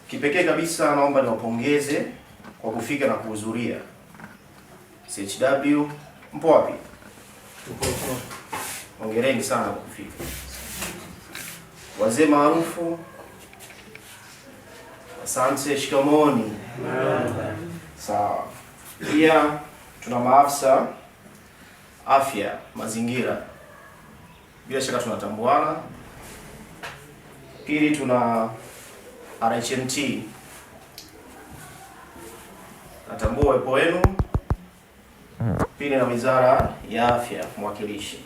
Kipekee kabisa naomba niwapongeze kwa kufika na kuhudhuria. CHW mpo wapi? Hongereni sana kwa kufika. Wazee maarufu, asante, shikamoni. Sawa. Pia tuna maafisa afya mazingira, bila shaka tunatambuana. Pili tuna RHMT, natambua uwepo wenu. Pili na Wizara ya Afya mwakilishi.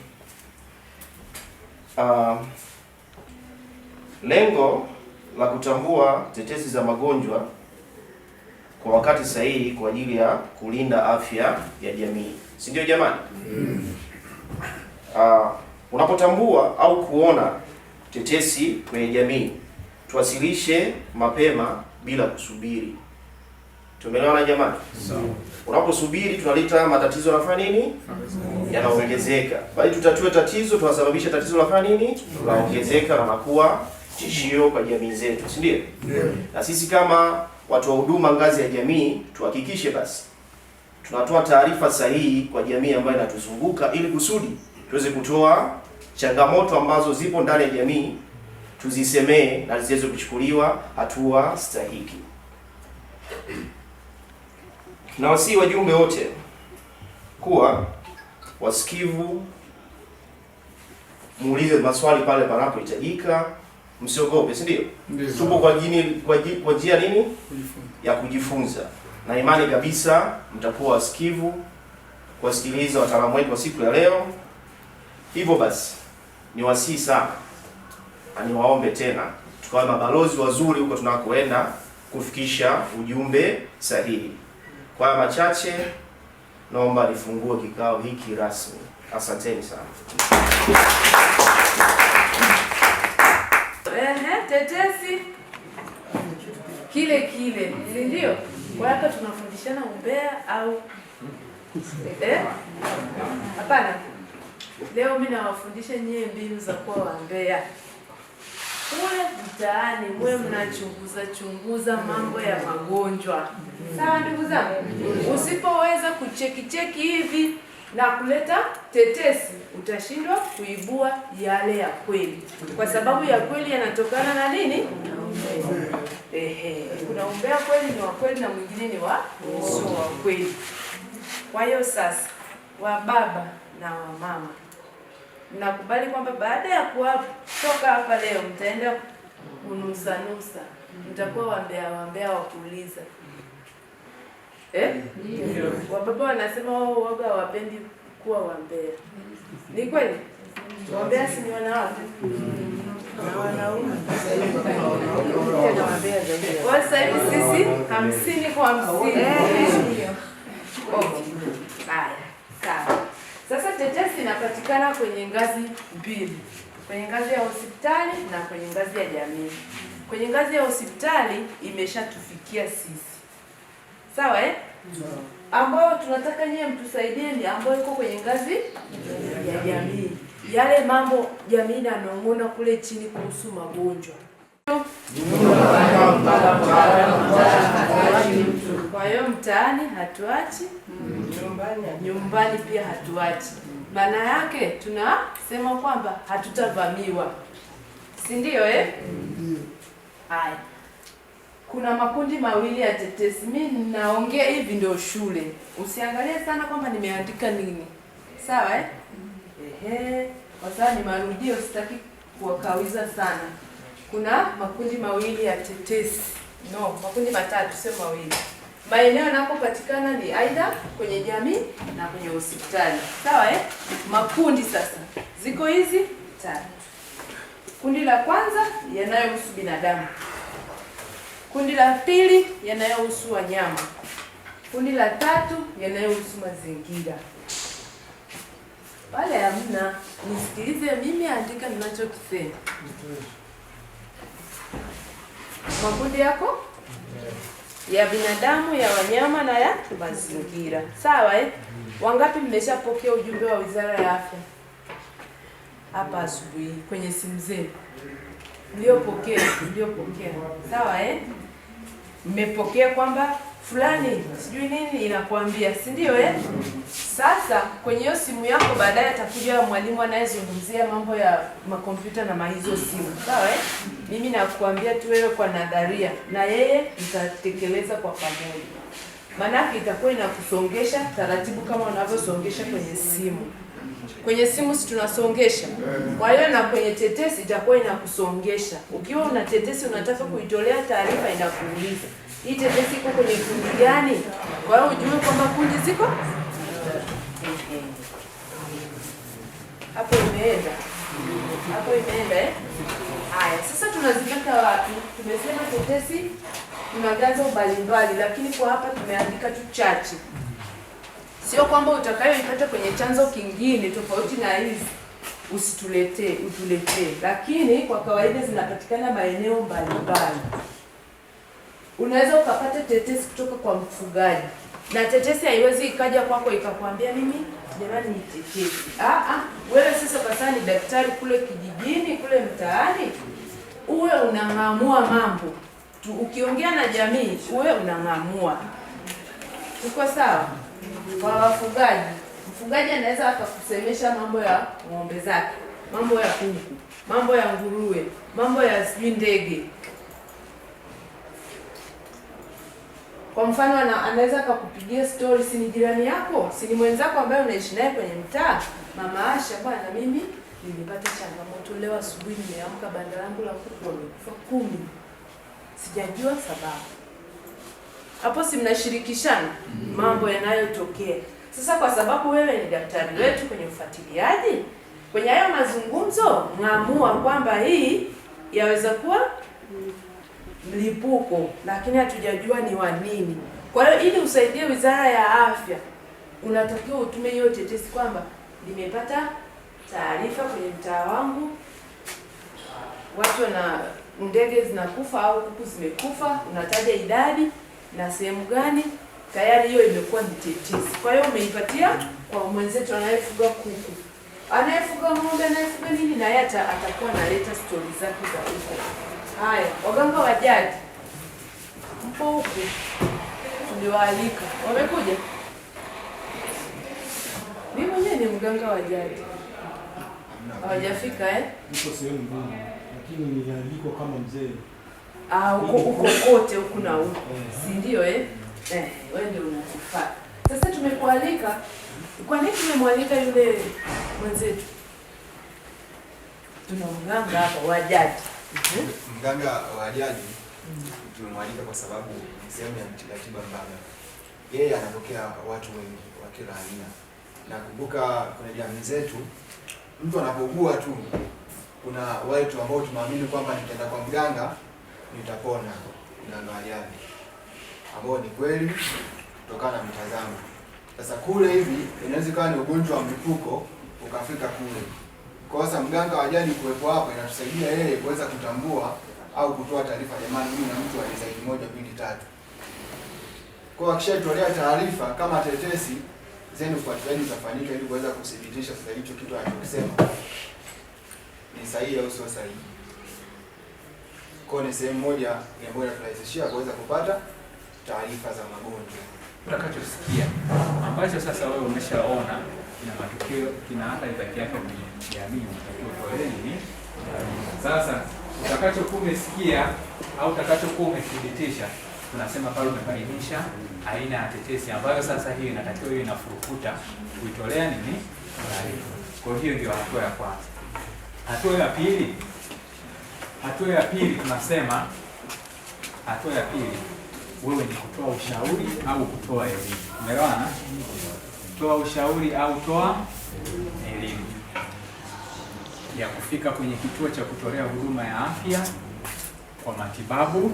Lengo la kutambua tetesi za magonjwa kwa wakati sahihi kwa ajili ya kulinda afya ya jamii, si ndio jamani? Unapotambua au kuona tetesi kwenye jamii, tuwasilishe mapema bila kusubiri. Tumeelewana jamani? Sawa. Unaposubiri tunaleta matatizo yanafanya nini? Yanaongezeka. Bali tutatue tatizo, tunasababisha tatizo lafanya nini? Laongezeka na nakuwa tishio kwa jamii zetu, si ndio? Na sisi kama watu wa huduma ngazi ya jamii tuhakikishe basi tunatoa taarifa sahihi kwa jamii ambayo inatuzunguka ili kusudi tuweze kutoa changamoto ambazo zipo ndani ya jamii, tuzisemee na ziweze kuchukuliwa hatua stahiki. Na wasi wajumbe wote kuwa wasikivu, muulize maswali pale panapohitajika, msiogope, si ndio? Tupo kwa njia nini? Ya kujifunza. Na imani kabisa mtakuwa wasikivu kuwasikiliza wataalamu wetu wa siku ya leo. Hivyo basi niwasihi sana na niwaombe tena tukawe mabalozi wazuri huko tunakoenda kufikisha ujumbe sahihi. Kwa haya machache naomba nifungue kikao hiki rasmi. Asanteni sana. Tetesi kile si ndio? Kwa hapa tunafundishana umbea au hapana? Leo mimi nawafundisha nyie mbinu za kuwa wambea. Kule mtaani mwe mnachunguza mambo ya magonjwa. Sawa ndugu zangu? Usipoweza kucheki hivi na kuleta tetesi, utashindwa kuibua yale ya kweli. Kwa sababu ya kweli yanatokana na nini? Kuna umbea kweli ni wa kweli na mwingine ni wa sio wa kweli. Kwa hiyo sasa, wa baba na wa mama, mnakubali kwamba baada ya kutoka hapa leo mtaenda kunusa, mtakuwa wambea wa kuuliza. Ndio. Wababa wanasema wao waga hawapendi kuwa wambea. Ni kweli? Wambea si ni wanawake? Na wanaume. Kwa sasa hivi sisi 50 kwa 50. Haya, sawa. Sasa tetesi inapatikana kwenye ngazi mbili. Kwenye ngazi ya hospitali na kwenye ngazi ya jamii. Kwenye ngazi ya hospitali imeshatufikia sisi. Sawa ambao tunataka nyie mtusaidie ni ambao iko kwenye ngazi ya jamii. Yale mambo jamii inanong'ona kule chini kuhusu magonjwa. Kwa hiyo mtaani hatuachi, nyumbani pia hatuachi. Maana yake tunasema kwamba hatutavamiwa. Si ndio Haya. Kuna makundi mawili ya tetesi. Mimi naongea hivi ndio shule. Usiangalie sana kwamba nimeandika nini. Sawa kwa sababu ni marudio, sitaki kuwakawiza sana. Kuna makundi mawili ya tetesi. Makundi matatu, sio mawili. Maeneo yanapopatikana ni aidha kwenye jamii na kwenye hospitali. Sawa Makundi sasa ziko hizi tatu. Kundi la kwanza yanayohusu binadamu. Kundi la pili yanayohusu wanyama. Kundi la tatu yanayohusu mazingira. Wale hamna, nisikilize mimi, andika ninachokisema. Makundi yako ya binadamu, ya wanyama na ya mazingira. Sawa Wangapi mmeshapokea ujumbe wa Wizara ya Afya hapa asubuhi kwenye simu zenu? Mliopokea. Sawa mmepokea kwamba fulani sijui nini inakuambia, si ndio Sasa kwenye hiyo simu yako baadaye atakuja mwalimu anayezungumzia mambo ya makompyuta na hizo simu. Sawa Mimi nakuambia tu wewe kwa nadharia na yeye mtatekeleza kwa pamoja. Maana itakuwa inakusongesha taratibu kama unavyosongesha kwenye simu. Kwenye simu si tunasongesha. Kwa hiyo na kwenye tetesi itakuwa inakusongesha. Ukiwa una tetesi unataka kuitolea taarifa inakuuliza, hii tetesi iko kwenye kundi gani? Kwa hiyo ujue kwamba kundi ziko hapo imeenda. Haya, sasa tunazipata wapi? Tumesema tetesi tuna vyanzo mbalimbali, lakini kwa hapa tumeandika tu chache. Sio kwamba utakayoipata kwenye chanzo kingine tofauti na hizi utuletee, lakini kwa kawaida zinapatikana maeneo mbalimbali. Unaweza ukapata tetesi kutoka kwa mfugaji, na tetesi haiwezi ikaja kwako ikakwambia mimi jamani ni tetesi. Wewe sasa kasa ni daktari kule kijijini, kule mtaani, uwe unang'amua mambo tu. Ukiongea na jamii uwe unang'amua. Tuko sawa? Kwa wafugaji, mfugaji anaweza akakusemesha mambo ya ng'ombe zake, mambo ya kuku, mambo ya nguruwe, mambo ya sijui ndege. Kwa mfano anaweza akakupigia story, si ni jirani yako, si ni mwenzako ambaye unaishi naye kwenye mtaa. Mama Asha, bwana mimi nilipata changamoto leo asubuhi, nimeamka banda langu la kuku wamekufa 10. Sijajua sababu. Hapo si mnashirikishana mambo yanayotokea. Sasa kwa sababu wewe ni daktari wetu kwenye ufuatiliaji, kwenye hayo mazungumzo ng'amua kwamba hii yaweza kuwa mlipuko, lakini hatujajua ni wa nini. Kwa hiyo ili usaidie Wizara ya Afya, unatakiwa utume hiyo tetesi kwamba nimepata taarifa kwenye mtaa wangu watu na ndege zinakufa au kuku zimekufa, unataja idadi na sehemu gani. Tayari hiyo imekuwa ni tetesi. Kwa hiyo umeipatia kwa mwenzetu anayefuga kuku, anayefuga ng'ombe, anayefuga nini, na yeye atakuwa analeta stori zake za huko. Haya, waganga wa jadi mpo huku, tuliwaalika, wamekuja. Mimi mwenyewe ni mganga wa jadi. Hawajafika Niko sehemu ngumu, lakini niliandikwa kama mzee. Uko kote huku na huku. Si ndio wewe ndio unatufaa. Sasa tumekualika. Kwa nini tumemwalika yule mwenzetu? Tuna mganga hapa wa jadi. Mganga wa jadi tumemwalika kwa sababu ni sehemu ya tiba mbadala. Yeye anapokea watu wengi wa kila aina. Nakumbuka kwenye jamii zetu mtu anapougua tu kuna watu ambao tunaamini kwamba nikienda kwa mganga nitapona, mganga wa jadi, ambao ni kweli kutokana na mtazamo. Sasa kule hivi inaweza kuwa ni ugonjwa wa mlipuko ukafika kule. Kwa sababu mganga wa jadi kuwepo hapo inatusaidia yeye kuweza kutambua au kutoa taarifa, jamani mimi na mtu wa zaidi 1 2 3. Kwa akishatolea taarifa kama tetesi zenu, ufuatiliaji utafanyika ili kuweza kudhibitisha sasa hicho kitu anachosema ni sahihi au sio sahihi. Kwa ni sehemu moja ambayo inaturahisishia kuweza kupata taarifa za magonjwa. Utakachosikia ambacho sasa wewe umeshaona kina matukio, kina athari zake kwenye jamii, unatakiwa kuelewa. Sasa utakachokuwa umesikia au utakachokuwa umethibitisha, tunasema pale umebainisha aina ya tetesi ambayo sasa hiyo inatakiwa iwe inafurukuta kuitolea nini taarifa. Kwa hiyo ndio hatua ya kwanza. Hatua ya pili tunasema wewe ni kutoa ushauri au kutoa elimu. Umeelewana? Toa ushauri au toa elimu ya kufika kwenye kituo cha kutolea huduma ya afya kwa matibabu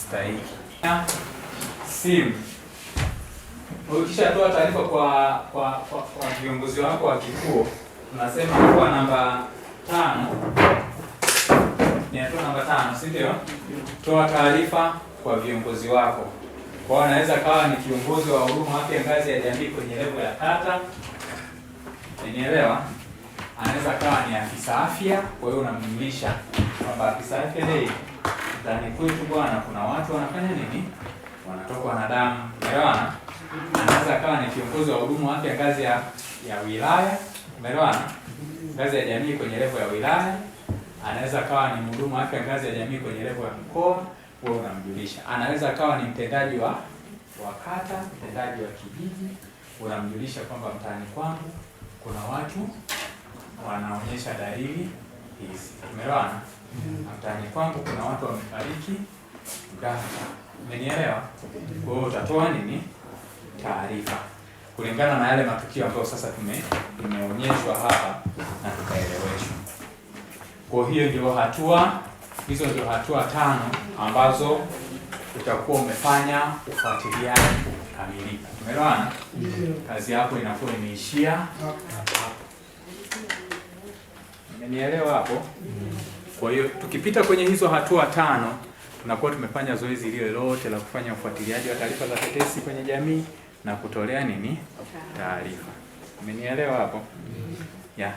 stahiki. Simu. Ukishatoa taarifa kwa viongozi wako wa kituo, tunasema kwa namba 5. Ni hatua namba 5, si ndio? Toa taarifa kwa viongozi wako. Kwa anaweza kawa ni kiongozi wa huduma afya ngazi ya jamii kwenye level ya kata. Unielewa? Anaweza kawa ni afisa afya, kwa hiyo unamjulisha kwamba afisa afya mtaani kwetu bwana, kuna watu wanafanya nini? Wanatokwa na damu. Umeelewana? Anaweza akawa ni kiongozi wa hudumu wa afya ngazi ya wilaya. Umeelewana? Ngazi ya jamii kwenye level ya wilaya. Anaweza akawa ni mhudumu wa afya ngazi ya jamii kwenye level ya mkoa, wewe unamjulisha. Anaweza akawa ni mtendaji wa kata, mtendaji wa kijiji, unamjulisha kwamba mtaani kwangu kuna watu wanaonyesha dalili hizi. Umeelewana? Mtaani kwangu kuna watu wamefariki ghafla. Umenielewa? Kwa hiyo utatoa nini? Taarifa kulingana na yale matukio ambayo sasa tumeonyeshwa hapa na tukaeleweshwa. Kwa hiyo ndio hizo ndio hatua 5 ambazo utakuwa umefanya ufuatiliaji kamilika. Umeelewana? Kazi yako inakuwa imeishia hapo. Umenielewa hapo? Kwa hiyo tukipita kwenye hizo hatua 5 tunakuwa tumefanya zoezi lile lote la kufanya ufuatiliaji wa taarifa za tetesi kwenye jamii na kutolea nini? Taarifa. Umenielewa hapo? Yeah.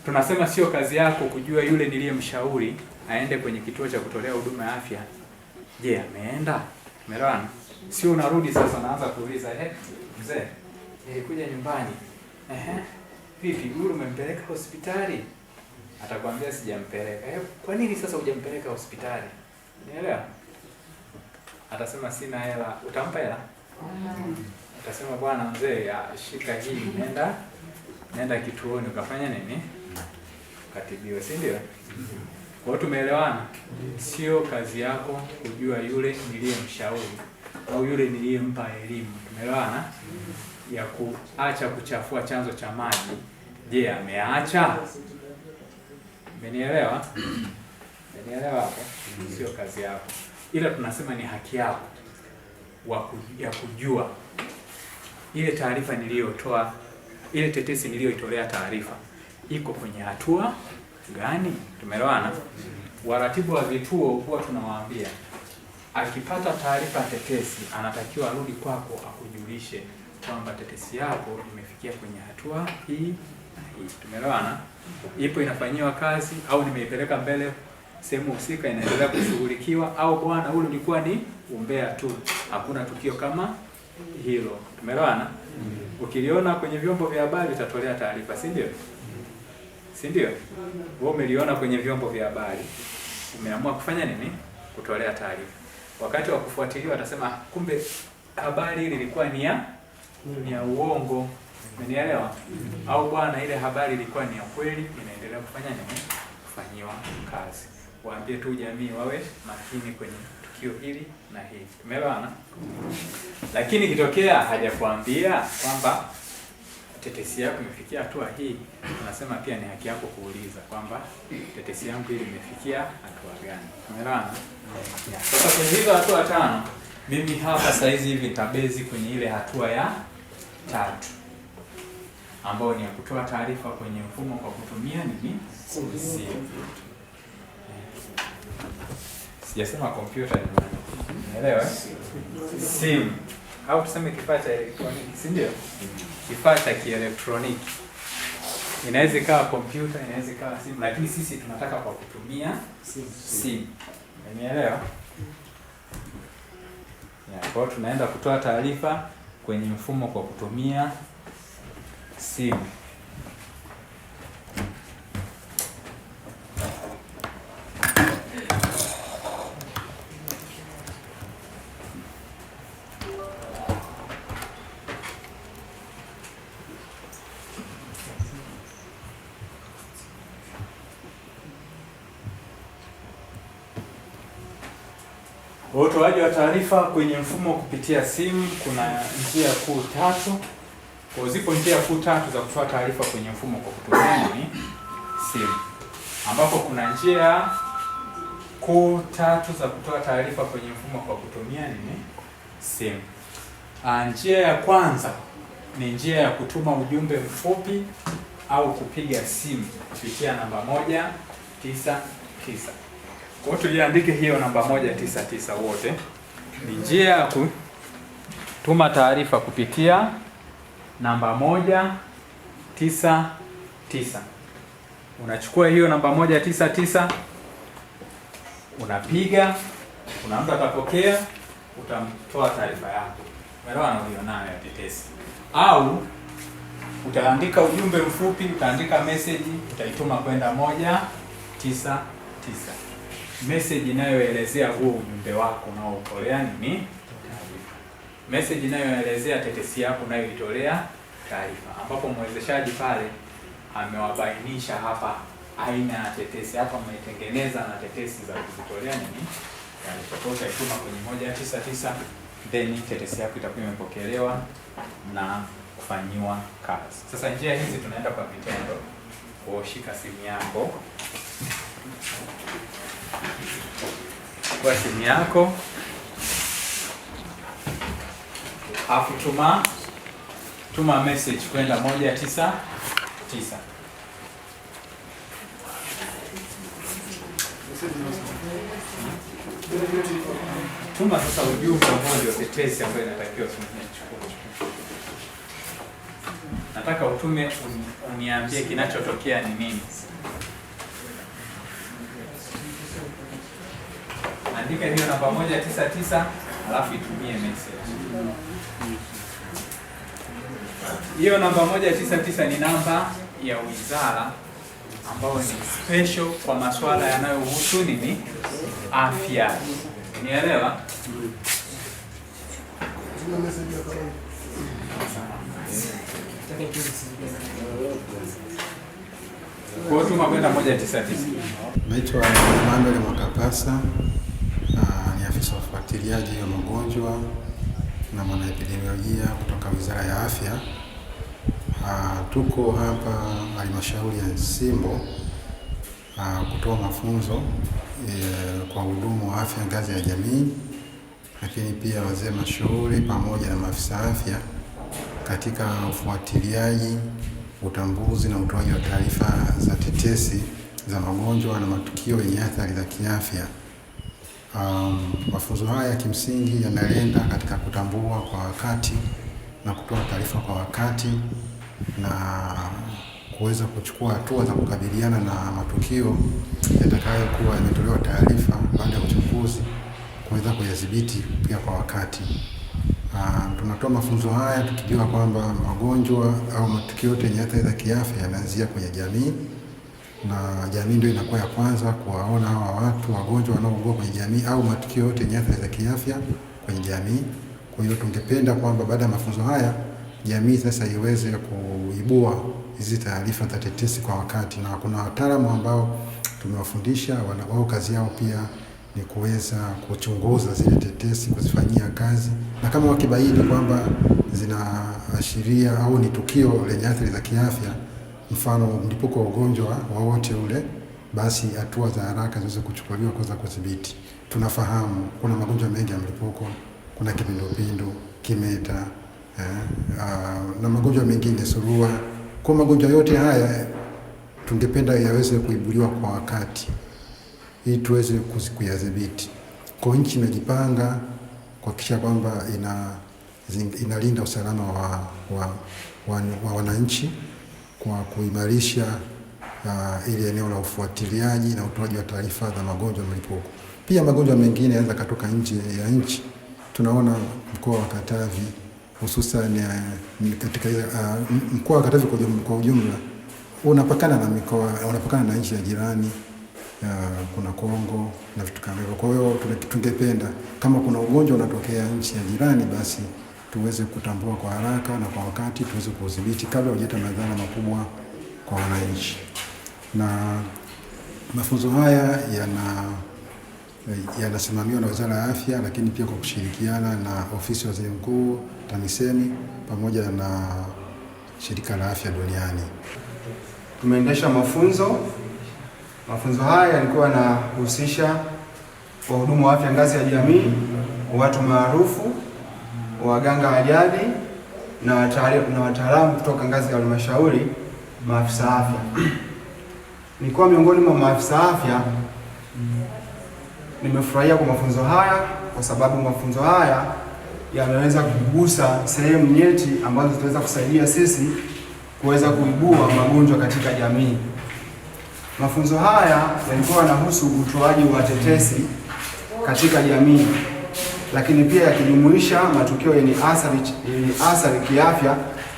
Tunasema sio kazi yako kujua yule niliyemshauri aende kwenye kituo cha kutolea huduma ya afya. Je, ameenda? Umeelewana? Sio unarudi sasa unaanza kuuliza, mzee, kuja nyumbani. Vipi, yule umempeleka hospitali? Atakwambia sijampeleka. Kwa nini sasa hujampeleka hospitali? Unielewa? Atasema sina hela. Utampa hela? Utasema bwana mzee, shika hii, nenda kituoni ukafanya nini? Katibiwe, si ndio? Kwa hiyo tumeelewana? Sio kazi yako kujua yule niliyemshauri au yule niliyempa elimu. Tumeelewana? Ya kuacha kuchafua chanzo cha maji. Je, ameacha? Umenielewa? Umenielewa hapo? Sio kazi yako. Ila tunasema ni haki yako ya kujua ile taarifa niliyotoa, ile tetesi niliyoitolea taarifa iko kwenye hatua gani? Tumeelewana? Waratibu wa vituo huwa tunawaambia akipata taarifa tetesi anatakiwa arudi kwako akujulishe kwamba tetesi yako imefikia kwenye hatua hii na hii. Tumeelewana? Ipo inafanyiwa kazi au nimeipeleka mbele sehemu husika inaendelea kushughulikiwa, au bwana ule ulikuwa ni umbea tu, hakuna tukio kama hilo. Tumeelewana? Ukiliona kwenye vyombo vya habari utatolea taarifa, si ndio? Si ndio? Wewe umeliona kwenye vyombo vya habari, umeamua kufanya nini? Kutolea taarifa. Wakati wa kufuatilia watasema kumbe habari ile ilikuwa ni ya uongo. Umenielewa? Au bwana ile habari ilikuwa ni ya kweli, inaendelea kufanya nini? Kufanyiwa kazi. Waambie tu jamii wawe makini kwenye tukio hili na hili. Tumeelewana? Lakini kitokea hajakwambia kwamba tetesi yako imefikia hatua hii, tunasema pia ni haki yako kuuliza kwamba tetesi yangu hii imefikia hatua gani. Tumeelewana? Sasa kwenye hizo hatua 5, mimi hapa saizi hivi tabezi kwenye ile hatua ya 3 ambayo ni ya kutoa taarifa kwenye mfumo kwa kutumia nini? Simu. Sijasema kompyuta ni maana. Unaelewa? Simu. Au tuseme kifaa cha elektroniki, si ndio? Kifaa cha kielektroniki. Inaweza ikawa kompyuta, inaweza ikawa simu, lakini sisi tunataka kwa kutumia simu. Umeelewa? Kwa hiyo tunaenda kutoa taarifa kwenye mfumo kwa kutumia simu. Utoaji wa taarifa kwenye mfumo kupitia simu kuna njia kuu 3. Kwa zipo njia kuu 3 za kutoa taarifa kwenye mfumo kwa kutumia nini? Simu. Ambapo kuna njia kuu 3 za kutoa taarifa kwenye mfumo kwa kutumia nini? Simu. Njia ya kwanza ni njia ya kutuma ujumbe mfupi au kupiga simu kupitia namba 199. Kwa hiyo tuliandike hiyo namba 199 wote. Ni njia ya kutuma taarifa kupitia namba 199. Unachukua hiyo namba 199, unapiga, kuna mtu atapokea, utamtoa taarifa yako. Umeelewa na ulionayo ya tetesi. Au utaandika ujumbe mfupi, utaandika message, utaituma kwenda 199. Message inayoelezea huo ujumbe wako unaoupolea ni taarifa. Message inayoelezea tetesi yako unayoitolea taarifa, ambapo mwezeshaji pale amewabainisha hapa aina ya tetesi. Hapa umetengeneza na tetesi za kuzitolea nini taarifa. Kwa utaituma kwenye 199, then tetesi yako itakuwa imepokelewa na kufanyiwa kazi. Sasa njia hizi tunaenda kwa vitendo. Ushika simu yako, kwa simu yako, afu tuma message kwenda 199. Tuma sasa ujumbe mmoja wa tetesi ambayo inatakiwa tuchukue. Nataka utume uniambie kinachotokea ni nini. Andika hiyo namba 199 alafu itumie message. Hiyo namba 199 ni namba ya wizara ambayo ni special kwa masuala yanayohusu nini? Afya. Unielewa? Kwa tuma kwenda 199. Naitwa Emmanuel Mwakapasa, ni afisa ufuatiliaji wa magonjwa na mwanaepidemiolojia kutoka Wizara ya Afya. Tuko hapa halmashauri ya Nsimbo kutoa mafunzo kwa hudumu wa afya ngazi ya jamii, lakini pia wazee mashauri pamoja na maafisa afya katika ufuatiliaji, utambuzi na utoaji wa taarifa za tetesi za magonjwa na matukio yenye athari za kiafya. Mafunzo haya kimsingi yanalenga katika kutambua kwa wakati na kutoa taarifa kwa wakati na kuweza kuchukua hatua za kukabiliana na matukio yatakayokuwa yametolewa taarifa baada ya uchunguzi, kuweza kuyadhibiti pia kwa wakati. Tunatoa mafunzo haya tukijua kwamba magonjwa au matukio yote yenye athari za kiafya yanaanzia kwenye jamii, na jamii ndio inakuwa ya kwanza kuwaona hawa watu wagonjwa wanaougua kwenye jamii au matukio yote yenye athari za kiafya kwenye jamii. Kwa hiyo tungependa kwamba baada ya mafunzo haya jamii sasa iweze kuibua hizi taarifa za tetesi kwa wakati, na kuna wataalamu ambao tumewafundisha, wao kazi yao pia ni kuweza kuchunguza zile tetesi, kuzifanyia kazi, na kama wakibaini kwamba zinaashiria au ni tukio lenye athari za kiafya, mfano mlipuko wa ugonjwa wowote ule, basi hatua za haraka ziweze kuchukuliwa kuweza kudhibiti. Tunafahamu kuna magonjwa mengi ya mlipuko, kuna kipindupindu, kimeta, na magonjwa mengine, surua. Kwa magonjwa yote haya tungependa yaweze kuibuliwa kwa wakati ili tuweze kuyadhibiti. Kwa nchi imejipanga kuhakikisha kwamba inalinda usalama wa wananchi kwa kuimarisha ile eneo la ufuatiliaji na utoaji wa taarifa za magonjwa ya mlipuko. Pia magonjwa mengine yanaweza kutoka nje ya nchi. Tunaona mkoa wa Katavi, hususan katika mkoa wa Katavi kwa ujumla unapakana na nchi ya jirani, kuna Kongo na vitu kama hivyo. Kwa hiyo tungependa kama kuna ugonjwa unatokea nchi ya jirani, basi tuweze kutambua kwa haraka na kwa wakati, tuweze kudhibiti kabla hujaleta madhara makubwa kwa wananchi. Na mafunzo haya yanasimamiwa na Wizara ya Afya, lakini pia kwa kushirikiana na Ofisi ya Waziri Mkuu, TAMISEMI pamoja na Shirika la Afya Duniani. Tumeendesha mafunzo haya yalikuwa yanahusisha wahudumu wa afya ngazi ya jamii, watu maarufu, waganga wa jadi na wataalamu kutoka ngazi ya halmashauri, maafisa afya. Nilikuwa miongoni mwa maafisa afya. Nimefurahia kwa mafunzo haya kwa sababu mafunzo haya yameweza kugusa sehemu nyeti ambazo zitaweza kusaidia sisi kuweza kuibua magonjwa katika jamii. Mafunzo haya yalikuwa yanahusu utoaji wa tetesi katika jamii, lakini pia yakijumuisha matukio yenye athari kiafya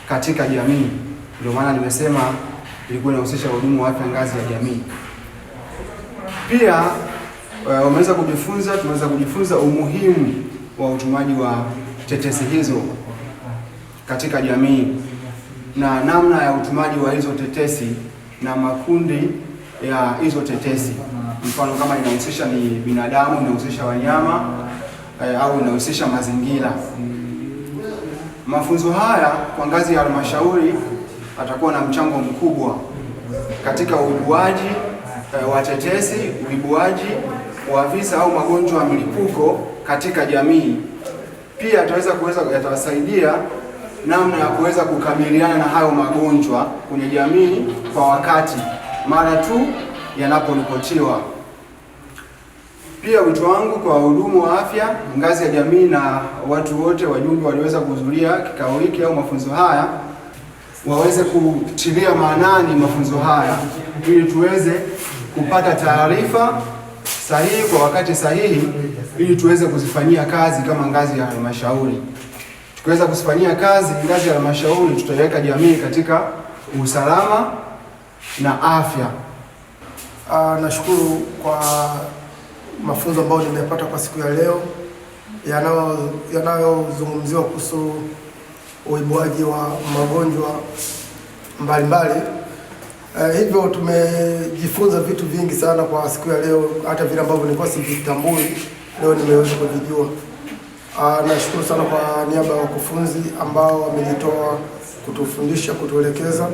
katika jamii. Ndio maana nimesema ilikuwa inahusisha wahudumu wa afya ngazi ya jamii. Pia tumeweza kujifunza umuhimu wa utumaji wa tetesi hizo katika jamii na namna ya utumaji wa hizo tetesi na makundi ya hizo tetesi. Mfano kama inahusisha ni binadamu, inahusisha wanyama au inahusisha mazingira. Mafunzo haya kwa ngazi ya halmashauri atakuwa na mchango mkubwa katika uibuaji wa tetesi, uibuaji wa visa au magonjwa ya milipuko katika jamii. Pia yatawasaidia namna ya kuweza kukabiliana na hayo magonjwa kwenye jamii kwa wakati mara tu yanaporipotiwa. Pia wito wangu kwa wahudumu wa afya ngazi ya jamii na watu wote wajumbe waliweza kuhudhuria kikao hiki au mafunzo haya waweze kutilia maanani mafunzo haya ili tuweze kupata taarifa sahihi kwa wakati sahihi ili tuweze kuzifanyia kazi kama ngazi ya halmashauri. Tukiweza kuzifanyia kazi ngazi ya halmashauri, tutaiweka jamii katika usalama na afya. Nashukuru kwa mafunzo ambayo nimepata kwa siku ya leo yanayozungumziwa kuhusu uibuaji wa magonjwa mbalimbali. Hivyo tumejifunza vitu vingi sana kwa siku ya leo, hata vile ambavyo nilikuwa sivitambui leo nimeweza kuvijua. Nashukuru sana kwa niaba ya wakufunzi ambao wamejitoa kutufundisha, kutuelekeza.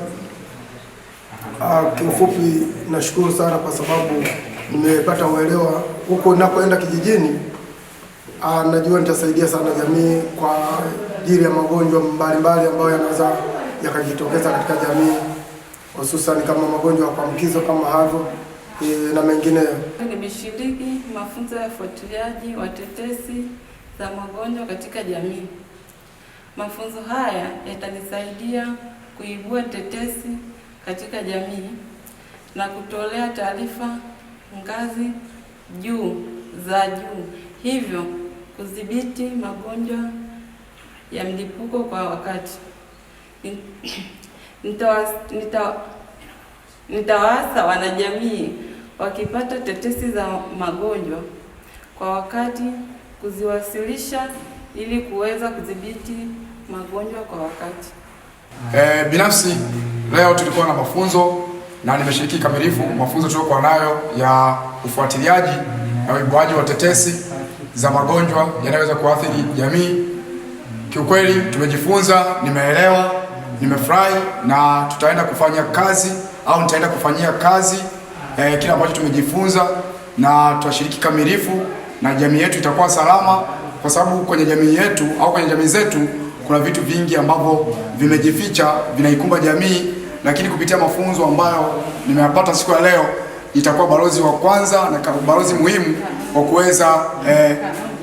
Kiufupi nashukuru sana kwa sababu nimepata uelewa huko ninakoenda kijijini. Najua nitasaidia sana jamii kwa ajili ya magonjwa mbalimbali ambayo yanaweza yakajitokeza katika jamii, hususan kama magonjwa ya kuambukizwa kama hayo na mengineyo. Nimeshiriki mafunzo ya ufuatiliaji wa tetesi za magonjwa katika jamii. Mafunzo haya yatanisaidia kuibua tetesi katika jamii na kutolea taarifa ngazi za juu, hivyo kudhibiti magonjwa ya mlipuko kwa wakati. Nitawaasa wanajamii wakipata tetesi za magonjwa kwa wakati kuziwasilisha ili kuweza kudhibiti magonjwa kwa wakati. Binafsi leo tulikuwa na mafunzo na nimeshiriki kamilifu mafunzo tuliokuwa nayo ya ufuatiliaji na uibuaji wa tetesi za magonjwa yanayoweza kuathiri jamii. Kiukweli tumejifunza, nimeelewa, nimefurahi na tutaenda kufanya kazi au nitaenda kufanyia kazi kile ambacho tumejifunza na tutashiriki kamilifu na jamii yetu itakuwa salama, kwa sababu kwenye jamii yetu au kwenye jamii zetu kuna vitu vingi ambavyo vimejificha vinaikumba jamii, lakini kupitia mafunzo ambayo nimeyapata siku ya leo itakuwa balozi wa kwanza na balozi muhimu wa kuweza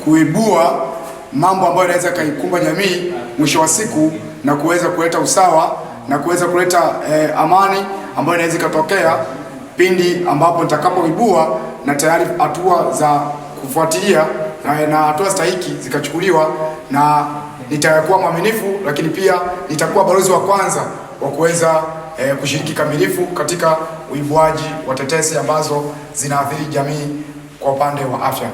kuibua mambo ambayo yanaweza kaikumba jamii mwisho wa siku na kuweza kuleta usawa na kuweza kuleta amani ambayo inaweza ikatokea pindi ambapo nitakapoibua na tayari hatua za kufuatilia na hatua stahiki zikachukuliwa, na nitakuwa mwaminifu, lakini pia nitakuwa balozi wa kwanza wa kuweza kushiriki kamilifu katika uibuaji wa tetesi ambazo zinaathiri jamii kwa upande wa afya.